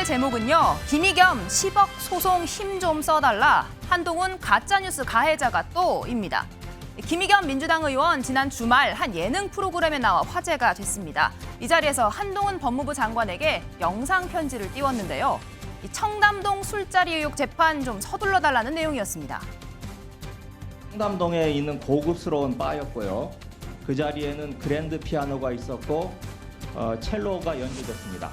오늘 제목은요. 김의겸 10억 소송 힘 좀 써달라. 한동훈 가짜뉴스 가해자가 또입니다. 김의겸 민주당 의원 지난 주말 한 예능 프로그램에 나와 화제가 됐습니다. 이 자리에서 한동훈 법무부 장관에게 영상 편지를 띄웠는데요. 이 청담동 술자리 의혹 재판 좀 서둘러달라는 내용이었습니다. 청담동에 있는 고급스러운 바였고요. 그 자리에는 그랜드 피아노가 있었고 첼로가 연주됐습니다.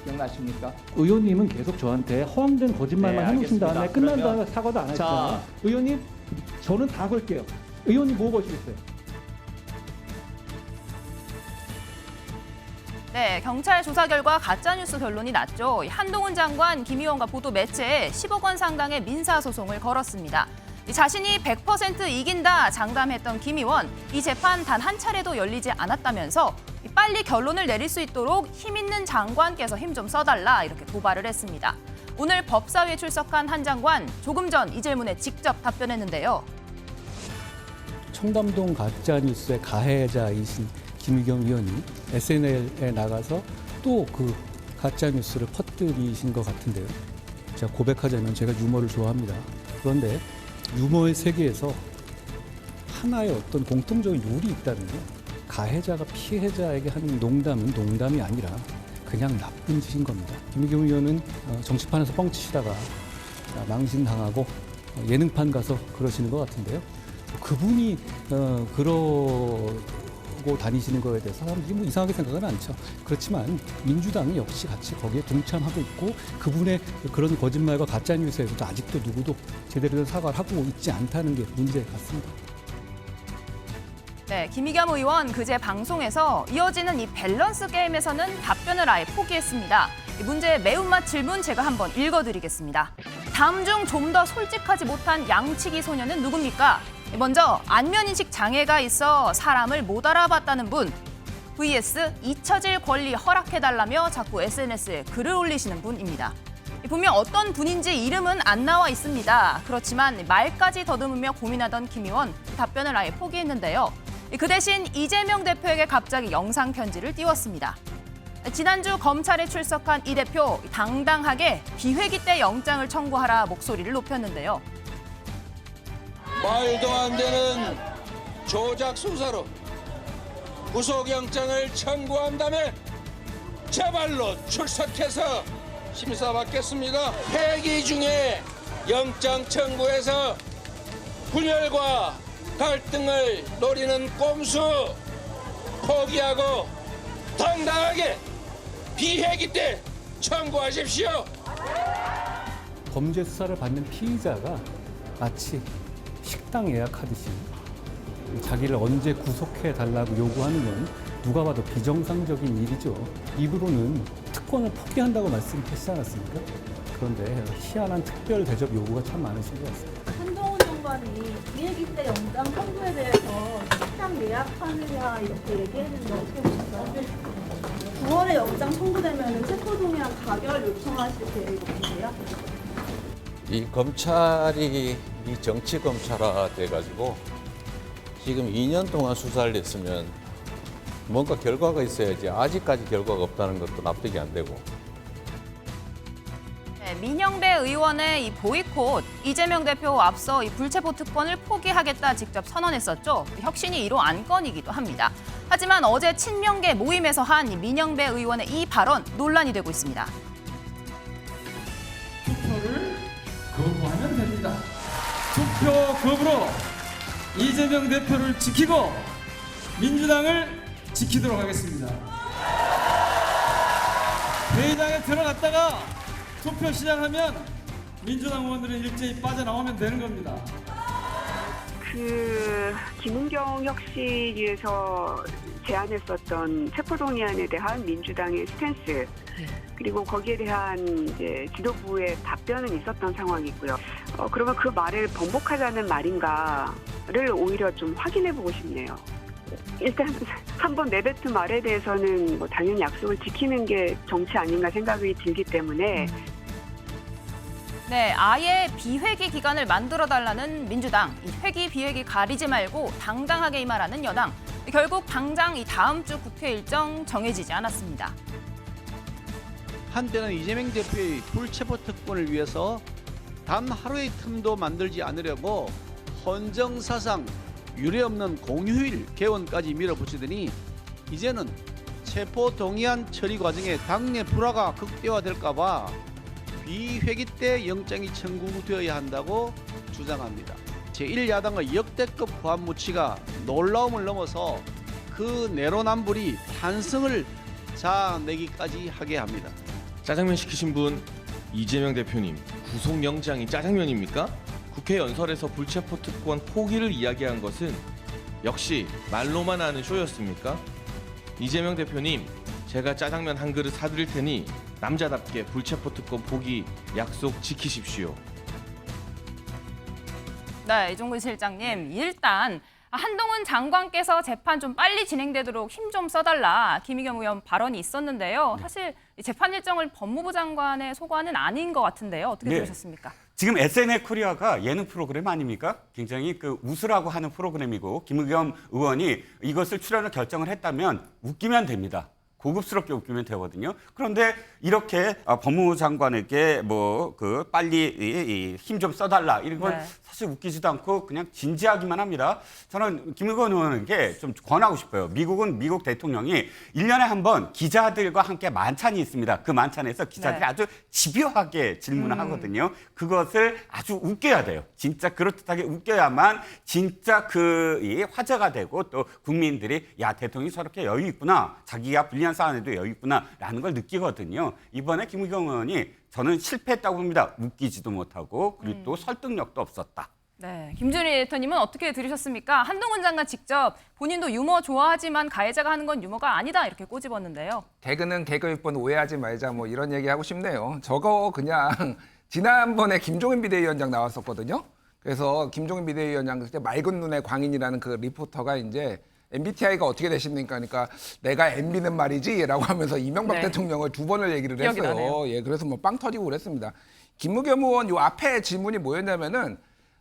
기억나십니까? 의원님은 계속 저한테 허황된 거짓말만 네, 해놓으신 다음에 알겠습니다. 끝난 그러면 다음에 사과도 안 하시잖아요. 자. 의원님, 저는 다 걸게요. 의원님 뭐 거시겠어요? 네, 경찰 조사 결과 가짜뉴스 결론이 났죠. 한동훈 장관, 김 의원과 보도 매체에 10억 원 상당의 민사소송을 걸었습니다. 자신이 100% 이긴다 장담했던 김 의원, 이 재판 단 한 차례도 열리지 않았다면서 빨리 결론을 내릴 수 있도록 힘 있는 장관께서 힘 좀 써달라 이렇게 도발을 했습니다. 오늘 법사위에 출석한 한 장관, 조금 전 이 질문에 직접 답변했는데요. 청담동 가짜뉴스의 가해자이신 김의겸 의원이 SNL에 나가서 또 그 가짜뉴스를 퍼뜨리신 것 같은데요. 제가 고백하자면 제가 유머를 좋아합니다. 그런데 유머의 세계에서 하나의 어떤 공통적인 룰이 있다는 게 가해자가 피해자에게 하는 농담은 농담이 아니라 그냥 나쁜 짓인 겁니다. 김의겸 의원은 정치판에서 뻥치시다가 망신당하고 예능판 가서 그러시는 것 같은데요. 그분이 그러고 다니시는 거에 대해서 사람들이 뭐 이상하게 생각은 않죠. 그렇지만 민주당이 역시 같이 거기에 동참하고 있고 그분의 그런 거짓말과 가짜뉴스에서도 아직도 누구도 제대로 된 사과를 하고 있지 않다는 게 문제 같습니다. 네, 김의겸 의원 그제 방송에서 이어지는 이 밸런스 게임에서는 답변을 아예 포기했습니다. 이 문제의 매운맛 질문 제가 한번 읽어드리겠습니다. 다음 중 좀 더 솔직하지 못한 양치기 소녀는 누굽니까? 먼저 안면인식 장애가 있어 사람을 못 알아봤다는 분. vs 잊혀질 권리 허락해달라며 자꾸 SNS에 글을 올리시는 분입니다. 분명 어떤 분인지 이름은 안 나와 있습니다. 그렇지만 말까지 더듬으며 고민하던 김 의원 답변을 아예 포기했는데요. 그 대신 이재명 대표에게 갑자기 영상 편지를 띄웠습니다. 지난주 검찰에 출석한 이 대표 당당하게 비회기 때 영장을 청구하라 목소리를 높였는데요. 말도 안 되는 조작 수사로 구속영장을 청구한다면 제발로 출석해서 심사받겠습니다. 회기 중에 영장 청구해서 분열과 갈등을 노리는 꼼수 포기하고 당당하게 비회기 때 청구하십시오. 범죄 수사를 받는 피의자가 마치 식당 예약하듯이 자기를 언제 구속해달라고 요구하는 건 누가 봐도 비정상적인 일이죠. 입으로는 특권을 포기한다고 말씀하시지 않았습니까? 그런데 희한한 특별 대접 요구가 참 많으신 것 같습니다. 한동훈 장관이 비회기 때 영장 청구에 대해서 식당 예약하느냐 이렇게 얘기했는데 어떻게 보셨어요? 9월에 영장 청구되면 체포동의안 가결 요청하실 계획이세요? 이 검찰이 이 정치 검찰화 돼가지고 지금 2년 동안 수사를 했으면 뭔가 결과가 있어야지 아직까지 결과가 없다는 것도 납득이 안 되고. 네, 민영배 의원의 이 보이콧, 이재명 대표 앞서 이 불체포 특권을 포기하겠다 직접 선언했었죠. 혁신이 이뤄 안건이기도 합니다. 하지만 어제 친명계 모임에서 한 이 민영배 의원의 이 발언 논란이 되고 있습니다. 투표를 거부하면 됩니다. 투표 거부로 이재명 대표를 지키고 민주당을 지키도록 하겠습니다. 회의장에 들어갔다가 투표 시작하면 민주당 의원들은 일제히 빠져나오면 되는 겁니다. 김은경 혁신위에서 제안했었던 체포동의안에 대한 민주당의 스탠스 그리고 거기에 대한 이제 지도부의 답변은 있었던 상황이고요. 그러면 그 말을 번복하자는 말인가를 오히려 좀 확인해보고 싶네요. 일단 한번 내뱉은 말에 대해서는 뭐 당연히 약속을 지키는 게 정치 아닌가 생각이 들기 때문에 네, 아예 비회기 기간을 만들어달라는 민주당, 이 회기 비회기 가리지 말고 당당하게 임하라는 여당. 결국 당장 이 다음 주 국회 일정 정해지지 않았습니다. 한때는 이재명 대표의 불체포 특권을 위해서 단 하루의 틈도 만들지 않으려고 헌정사상 유례없는 공휴일 개원까지 밀어붙이더니 이제는 체포 동의안 처리 과정에 당내 불화가 극대화될까 봐 비회기 때 영장이 청구되어야 한다고 주장합니다. 제1야당의 역대급 보안무치가 놀라움을 넘어서 그 내로남불이 탄성을 자아내기까지 하게 합니다. 짜장면 시키신 분 이재명 대표님, 구속영장이 짜장면입니까? 국회 연설에서 불체포 특권 포기를 이야기한 것은 역시 말로만 하는 쇼였습니까? 이재명 대표님, 제가 짜장면 한 그릇 사드릴 테니 남자답게 불체포 특권 포기 약속 지키십시오. 네, 이종근 실장님, 일단 한동훈 장관께서 재판 좀 빨리 진행되도록 힘 좀 써달라 김의겸 의원 발언이 있었는데요. 사실 이 재판 일정을 법무부 장관의 소관은 아닌 것 같은데요. 어떻게 들으셨습니까? 지금 SNL 코리아가 예능 프로그램 아닙니까? 굉장히 그 웃으라고 하는 프로그램이고 김의겸 의원이 이것을 출연을 결정을 했다면 웃기면 됩니다. 고급스럽게 웃기면 되거든요. 그런데 이렇게 법무부 장관에게 뭐 그 빨리 힘 좀 써달라 이런 건 사실 웃기지도 않고 그냥 진지하기만 합니다. 저는 김의겸 의원에게 좀 권하고 싶어요. 미국은 미국 대통령이 1년에 한 번 기자들과 함께 만찬이 있습니다. 그 만찬에서 기자들이 아주 집요하게 질문을 하거든요. 그것을 아주 웃겨야 돼요. 진짜 그럴듯하게 웃겨야만 진짜 이 화제가 되고 또 국민들이 야 대통령이 저렇게 여유 있구나. 자기가 불리한 사안에도 여유 있구나라는 걸 느끼거든요. 이번에 김의겸 의원이 저는 실패했다고 봅니다. 웃기지도 못하고 그리고 또 설득력도 없었다. 네, 김준일 에디터님은 어떻게 들으셨습니까? 한동훈 장관 직접 본인도 유머 좋아하지만 가해자가 하는 건 유머가 아니다 이렇게 꼬집었는데요. 개그는 개그일 뿐 오해하지 말자 뭐 이런 얘기하고 싶네요. 저거 그냥 지난번에 김종인 비대위원장 나왔었거든요. 그래서 김종인 비대위원장 그때 맑은 눈의 광인이라는 그 리포터가 이제 MBTI가 어떻게 되십니까? 그러니까 내가 MB는 말이지라고 하면서 이명박 대통령을 2번을 얘기를 했어요. 예, 그래서 뭐 빵 터지고 그랬습니다. 김의겸 의원 요 앞에 질문이 뭐였냐면은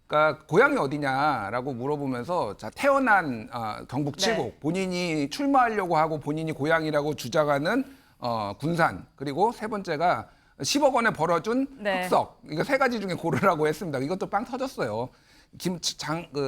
그러니까 고향이 어디냐라고 물어보면서 자 태어난 경북 칠곡 본인이 출마하려고 하고 본인이 고향이라고 주장하는 군산 그리고 세 번째가 10억 원에 벌어준 흑석 이거 세 가지 중에 고르라고 했습니다. 이것도 빵 터졌어요.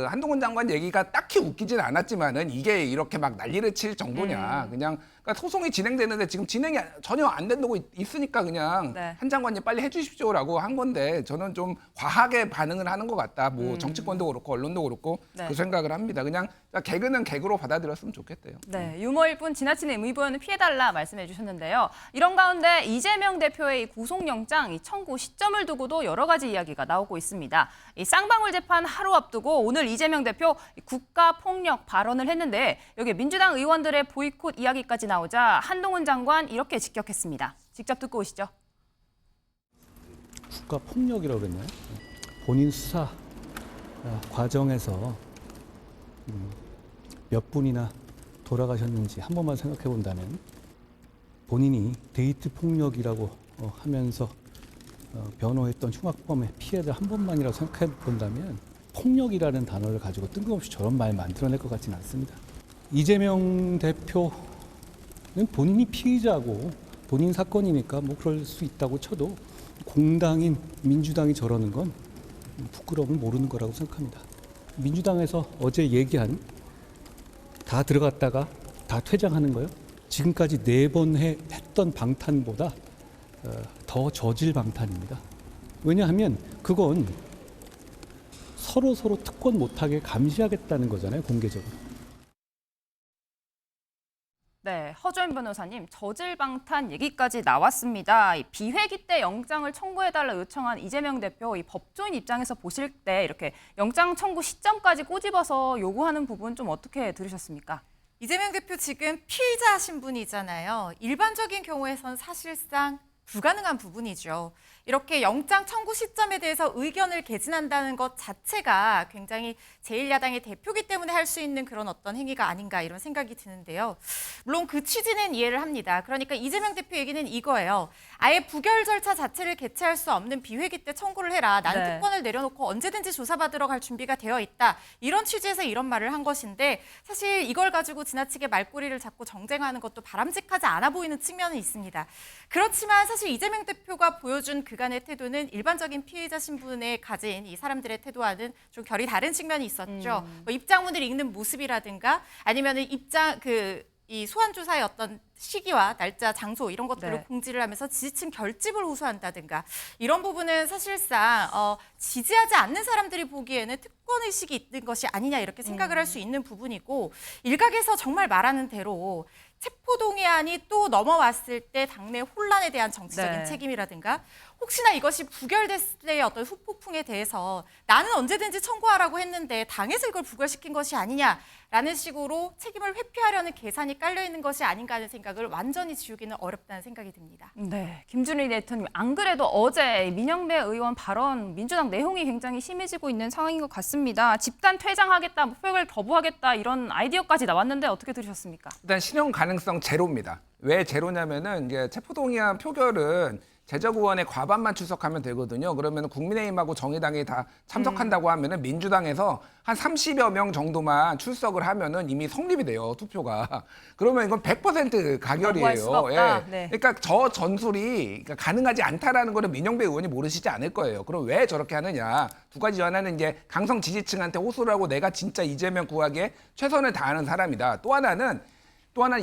한동훈 장관 얘기가 딱히 웃기진 않았지만은 이게 이렇게 막 난리를 칠 정도냐. 그냥 그러니까 소송이 진행되는데 지금 진행이 전혀 안 된다고 있으니까 그냥 한 장관님 빨리 해주십시오라고 한 건데 저는 좀 과하게 반응을 하는 것 같다. 뭐 정치권도 그렇고 언론도 그렇고 그 생각을 합니다. 그냥 개그는 개그로 받아들였으면 좋겠대요. 네, 유머일 뿐 지나치는 의무부여는 피해달라 말씀해 주셨는데요. 이런 가운데 이재명 대표의 구속영장 청구 시점을 두고도 여러 가지 이야기가 나오고 있습니다. 이 쌍방울 재판 하루 앞두고 오늘 이재명 대표 국가폭력 발언을 했는데 여기 민주당 의원들의 보이콧 이야기까지 나오자 한동훈 장관 이렇게 직격했습니다. 직접 듣고 오시죠. 국가폭력이라고 그랬나요? 본인 수사 과정에서 몇 분이나 돌아가셨는지 한 번만 생각해 본다면 본인이 데이트 폭력이라고 하면서 변호했던 흉악범의 피해를 한 번만이라고 생각해 본다면 폭력이라는 단어를 가지고 뜬금없이 저런 말 만들어낼 것 같지는 않습니다. 이재명 대표는 본인이 피의자고 본인 사건이니까 뭐 그럴 수 있다고 쳐도 공당인 민주당이 저러는 건 부끄러움을 모르는 거라고 생각합니다. 민주당에서 어제 얘기한 다 들어갔다가 다 퇴장하는 거요. 지금까지 4번 했던 방탄보다 더 저질 방탄입니다. 왜냐하면 그건 서로 특권 못하게 감시하겠다는 거잖아요, 공개적으로. 네, 허조인 변호사님, 저질방탄 얘기까지 나왔습니다. 이 비회기 때 영장을 청구해달라 요청한 이재명 대표, 이 법조인 입장에서 보실 때 이렇게 영장 청구 시점까지 꼬집어서 요구하는 부분 좀 어떻게 들으셨습니까? 이재명 대표 지금 피의자 신분이잖아요. 일반적인 경우에선 사실상 불가능한 부분이죠. 이렇게 영장 청구 시점에 대해서 의견을 개진한다는 것 자체가 굉장히 제1야당의 대표기 때문에 할 수 있는 그런 어떤 행위가 아닌가 이런 생각이 드는데요. 물론 그 취지는 이해를 합니다. 그러니까 이재명 대표 얘기는 이거예요. 아예 부결 절차 자체를 개최할 수 없는 비회기 때 청구를 해라. 나는 특권을 내려놓고 언제든지 조사받으러 갈 준비가 되어 있다. 이런 취지에서 이런 말을 한 것인데 사실 이걸 가지고 지나치게 말꼬리를 잡고 정쟁하는 것도 바람직하지 않아 보이는 측면은 있습니다. 그렇지만 사실 사실 이재명 대표가 보여준 그간의 태도는 일반적인 피해자 신분에 가진 이 사람들의 태도와는 좀 결이 다른 측면이 있었죠. 뭐 입장문을 읽는 모습이라든가 아니면은 이 소환 조사의 어떤 시기와 날짜, 장소 이런 것들을 네. 공지를 하면서 지지층 결집을 호소한다든가 이런 부분은 사실상 지지하지 않는 사람들이 보기에는 특권 의식이 있는 것이 아니냐 이렇게 생각을 할 수 있는 부분이고 일각에서 정말 말하는 대로 체포동의안이 또 넘어왔을 때 당내 혼란에 대한 정치적인 네. 책임이라든가 혹시나 이것이 부결됐을 때의 어떤 후폭풍에 대해서 나는 언제든지 청구하라고 했는데 당에서 이걸 부결시킨 것이 아니냐라는 식으로 책임을 회피하려는 계산이 깔려 있는 것이 아닌가 하는 생각을 완전히 지우기는 어렵다는 생각이 듭니다. 네, 김준일 대표님, 안 그래도 어제 민영배 의원 발언 민주당 내용이 굉장히 심해지고 있는 상황인 것 같습니다. 집단 퇴장하겠다, 표결 거부하겠다 이런 아이디어까지 나왔는데 어떻게 들으셨습니까? 일단 실현 가능성 제로입니다. 왜 제로냐면은 이제 체포동의안 표결은 재적 의원의 과반만 출석하면 되거든요. 그러면 국민의힘하고 정의당이 다 참석한다고 하면은 민주당에서 한 30여 명 정도만 출석을 하면은 이미 성립이 돼요, 투표가. 그러면 이건 100% 거부할 수가 가결이에요. 없다. 네. 그러니까 저 전술이 가능하지 않다라는 거는 민영배 의원이 모르시지 않을 거예요. 그럼 왜 저렇게 하느냐? 두 가지 하나는 이제 강성 지지층한테 호소를 하고 내가 진짜 이재명 구하기에 최선을 다하는 사람이다. 또 하나는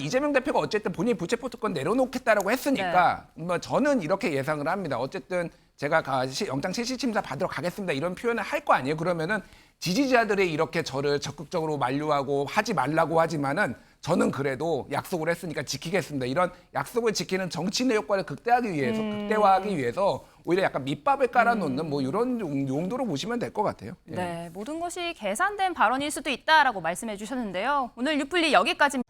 이재명 대표가 어쨌든 본인이 불체포 특권 내려놓겠다라고 했으니까 뭐 저는 이렇게 예상을 합니다. 어쨌든 제가 영장 실시심사 받으러 가겠습니다. 이런 표현을 할 거 아니에요. 그러면은 지지자들이 이렇게 저를 적극적으로 만류하고 하지 말라고 하지만은 저는 그래도 약속을 했으니까 지키겠습니다. 이런 약속을 지키는 정치인의 효과를 극대화하기 위해서 오히려 약간 밑밥을 깔아놓는 뭐 이런 용도로 보시면 될 것 같아요. 예. 네, 모든 것이 계산된 발언일 수도 있다라고 말씀해 주셨는데요. 오늘 뉴플리 여기까지.